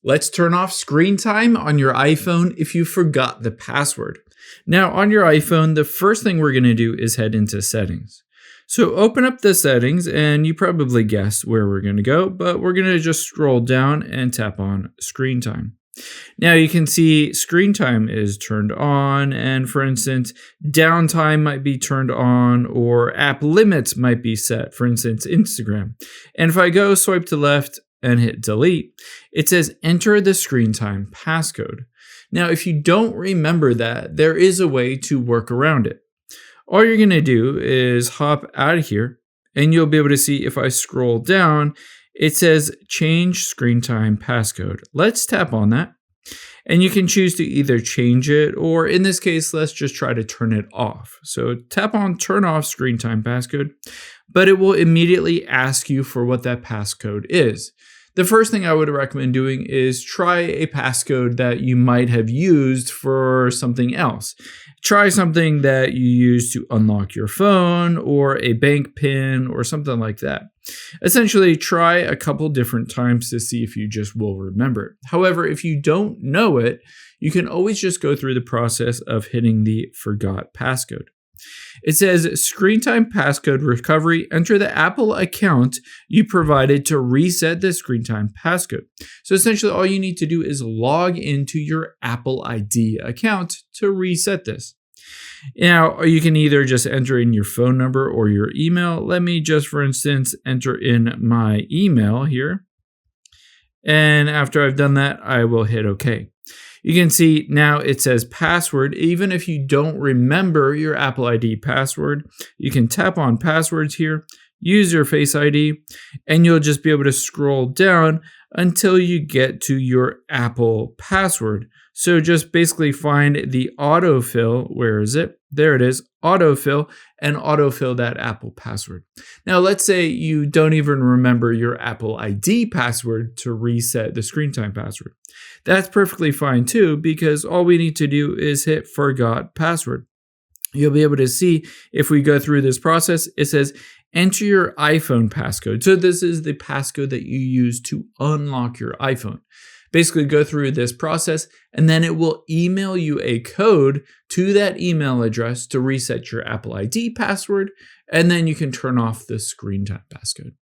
Let's turn off screen time on your iPhone if you forgot the password. Now on your iPhone, the first thing we're going to do is head into settings. So open up the settings and you probably guessed where we're going to go, but we're going to just scroll down and tap on screen time. Now you can see screen time is turned on, and for instance, downtime might be turned on or app limits might be set, for instance, Instagram. And if I go swipe to left and hit delete, it says enter the screen time passcode. Now, if you don't remember that, there is a way to work around it. All you're going to do is hop out of here, and you'll be able to see if I scroll down, it says change screen time passcode. Let's tap on that. And you can choose to either change it, or in this case, let's just try to turn it off. So tap on turn off screen time passcode, but it will immediately ask you for what that passcode is. The first thing I would recommend doing is try a passcode that you might have used for something else. Try something that you use to unlock your phone or a bank PIN or something like that. Essentially, try a couple different times to see if you just will remember it. However, if you don't know it, you can always just go through the process of hitting the forgot passcode. It says screen time passcode recovery. Enter the Apple account you provided to reset the screen time passcode. So essentially all you need to do is log into your Apple ID account to reset this. Now you can either just enter in your phone number or your email. Let me just, for instance, enter in my email here. And after I've done that, I will hit OK. You can see now it says password. Even if you don't remember your Apple ID password, you can tap on passwords here, use your Face ID, and you'll just be able to scroll down until you get to your Apple password. So just basically find the autofill. Where is it? There it is, autofill, and autofill that Apple password. Now, let's say you don't even remember your Apple ID password to reset the screen time password. That's perfectly fine too, because all we need to do is hit forgot password. You'll be able to see if we go through this process, it says enter your iPhone passcode. So this is the passcode that you use to unlock your iPhone. Basically go through this process, and then it will email you a code to that email address to reset your Apple ID password, and then you can turn off the screen time passcode.